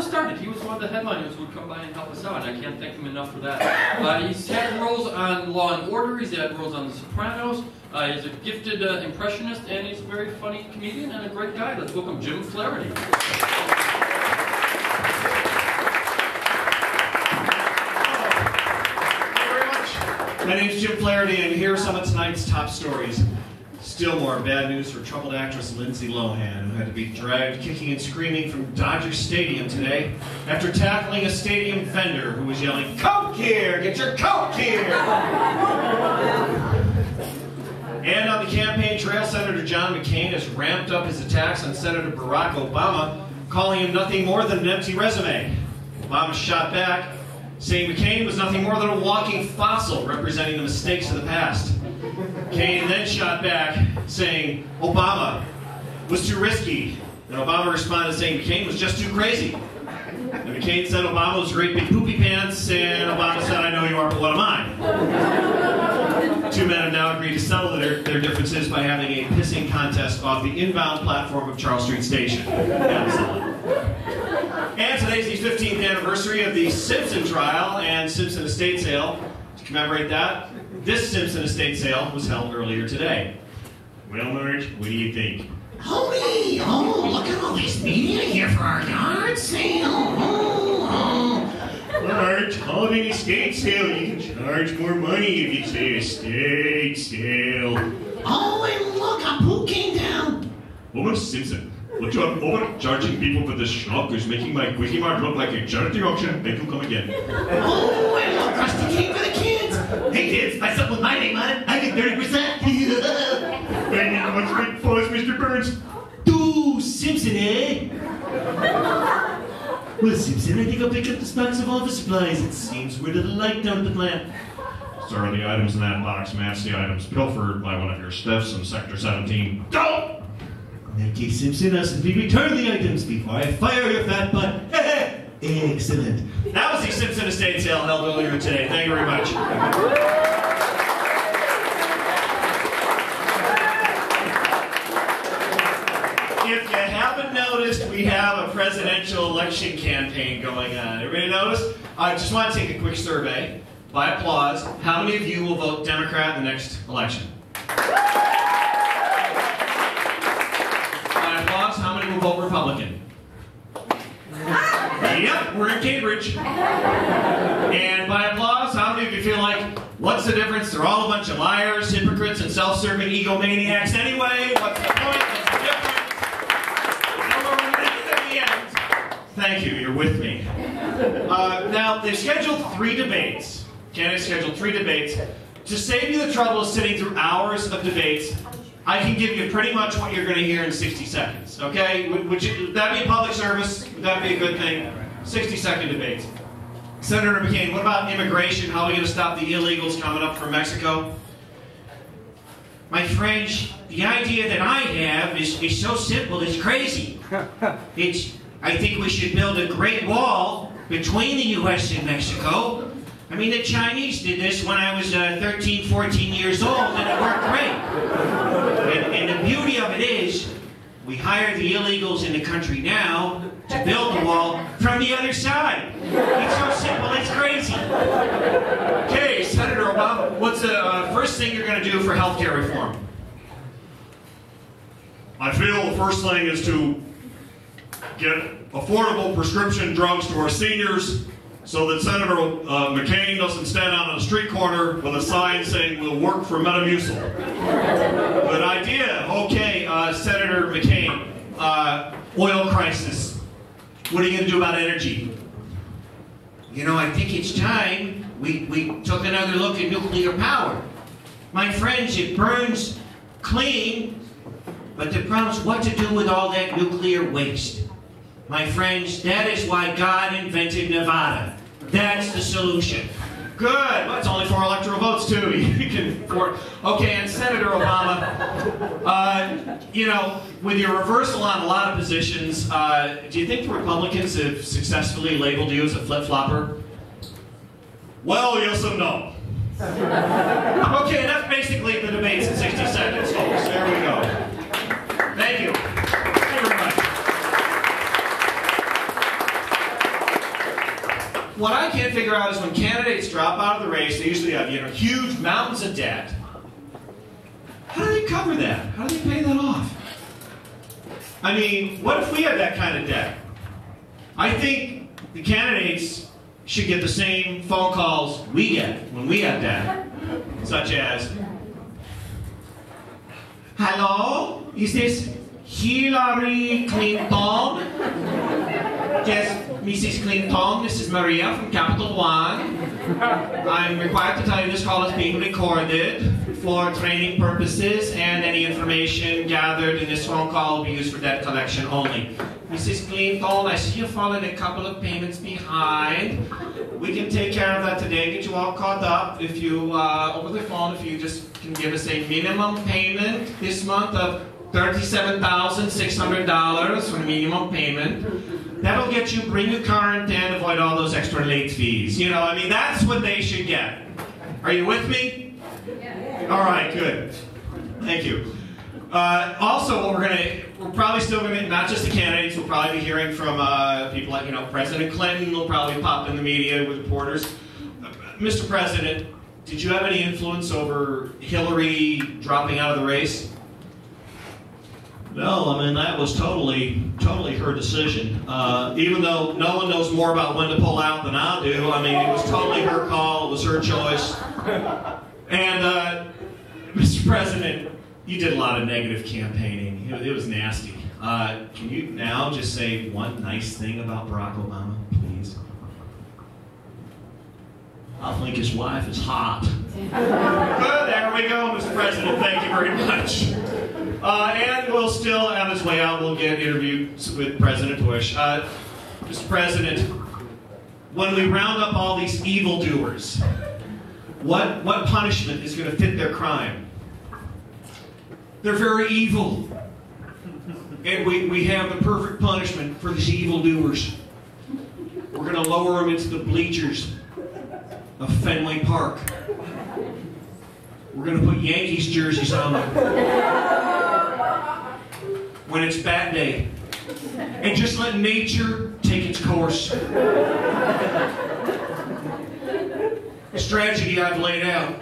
started. He was one of the headliners who would come by and help us out, and I can't thank him enough for that. He's had roles on Law and Order, he's had roles on The Sopranos, he's a gifted impressionist, and he's a very funny comedian and a great guy. Let's welcome Jim Flaherty. My name's Jim Flaherty, and here are some of tonight's top stories. Still more bad news for troubled actress Lindsay Lohan, who had to be dragged kicking and screaming from Dodger Stadium today after tackling a stadium vendor who was yelling, "Coke here! Get your Coke here!" And on the campaign trail, Senator John McCain has ramped up his attacks on Senator Barack Obama, calling him nothing more than an empty resume. Obama shot back, saying McCain was nothing more than a walking fossil representing the mistakes of the past. McCain then shot back, saying Obama was too risky. And Obama responded saying McCain was just too crazy. And McCain said Obama was great big poopy pants, and Obama said, "I know you are, but what am I?" Two men have now agreed to settle their differences by having a pissing contest off the inbound platform of Charles Street Station. And today's the 15th anniversary of the Simpson trial and Simpson estate sale. To commemorate that, this Simpson estate sale was held earlier today. Well, Marge, what do you think? Holy, oh, look at all this media here for our yard sale. Marge, holiday estate sale, you can charge more money if you say estate sale. Oh, and look, who came down? Woman Simpson. Look, you're overcharging people for this schmuck who's making my Quickie Mart look like a charity auction. Make him come again. Oh, and look, Krusty came for the kids. Hey, kids, buy something with my name on it. I get 30%. Hey, how much big fuzz, Mr. Burns? 2 Simpson, eh? Well, Simpson, I think I'll pick up the box of office supplies. It seems we're to the light down the plant. Sir, the items in that box match the items pilfered by one of your stiffs in Sector 17. Don't! In that case, Simpson, I'll simply return the items before I fire your fat butt. Excellent. That was the Simpson estate sale held earlier today. Thank you very much. If you haven't noticed, we have a presidential election campaign going on. Everybody notice? I just want to take a quick survey. By applause, how many of you will vote Democrat in the next election? How many will vote Republican? Yep, we're in Cambridge. And by applause, how many of you feel like, what's the difference? They're all a bunch of liars, hypocrites, and self-serving egomaniacs anyway. What's the point? What's the difference? And we're winning at the end. Thank you, you're with me. Now, they've scheduled 3 debates. Candidates scheduled 3 debates. To save you the trouble of sitting through hours of debates, I can give you pretty much what you're going to hear in 60 seconds, okay? Would that be a public service? Would that be a good thing? 60-second debates. Senator McCain, what about immigration? How are we going to stop the illegals coming up from Mexico? My friends, the idea that I have is so simple, it's crazy. I think we should build a great wall between the U.S. and Mexico. I mean, the Chinese did this when I was 13, 14 years old, and it worked great. And the beauty of it is, we hire the illegals in the country now to build the wall from the other side. It's so simple, it's crazy. Okay, Senator Obama, what's the first thing you're going to do for health care reform? I feel the first thing is to get affordable prescription drugs to our seniors, so that Senator McCain doesn't stand on a street corner with a sign saying, "We'll work for Metamucil." Good idea. Okay, Senator McCain, oil crisis. What are you going to do about energy? You know, I think it's time we took another look at nuclear power. My friends, it burns clean, but the problem is what to do with all that nuclear waste. My friends, that is why God invented Nevada. That's the solution. Good. Well, it's only 4 electoral votes, too. You can afford. Okay, and Senator Obama, you know, with your reversal on a lot of positions, do you think the Republicans have successfully labeled you as a flip-flopper? Well, yes and no. Okay, that's basically the debates in 60 seconds, folks. There we go. Thank you. Thank you very much. what I can't figure out is when candidates drop out of the race, they usually have huge mountains of debt. How do they cover that? How do they pay that off? I mean, what if we had that kind of debt? I think the candidates should get the same phone calls we get when we have debt, such as, "Hello, is this Hillary Clinton?" "Yes, Mrs. Clinton, this is Maria from Capital One. I'm required to tell you this call is being recorded for training purposes, and any information gathered in this phone call will be used for debt collection only. Mrs. Clinton, I see you've fallen a couple of payments behind. We can take care of that today, get you all caught up if you, over the phone, if you just can give us a minimum payment this month of $37,600 for the minimum payment. That'll get you, bring you current and avoid all those extra late fees." You know, I mean, that's what they should get. Are you with me? Yeah. All right, good. Thank you. Also, what we're probably still going to, not just the candidates, we'll probably be hearing from people like, President Clinton will probably pop in the media with reporters. Mr. President, did you have any influence over Hillary dropping out of the race? No, I mean, that was totally her decision. Even though no one knows more about when to pull out than I do, I mean, it was totally her call, it was her choice. And, Mr. President, you did a lot of negative campaigning. It was nasty. Can you now just say one nice thing about Barack Obama, please? I think his wife is hot. Good, there we go, Mr. President. Thank you very much. And we'll still, on his way out, we'll get interviews with President Bush. Mr. President, when we round up all these evildoers, what punishment is going to fit their crime? They're very evil. And we have the perfect punishment for these evildoers. We're going to lower them into the bleachers of Fenway Park. We're going to put Yankees jerseys on them when it's bat day. And just let nature take its course. The strategy I've laid out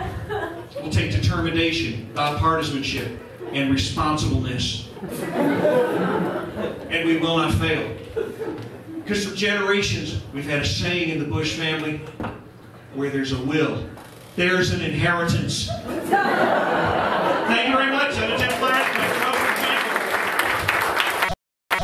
will take determination, bipartisanship, and responsibleness. And we will not fail. Because for generations, we've had a saying in the Bush family, where there's a will, there's an inheritance. Thank you very much.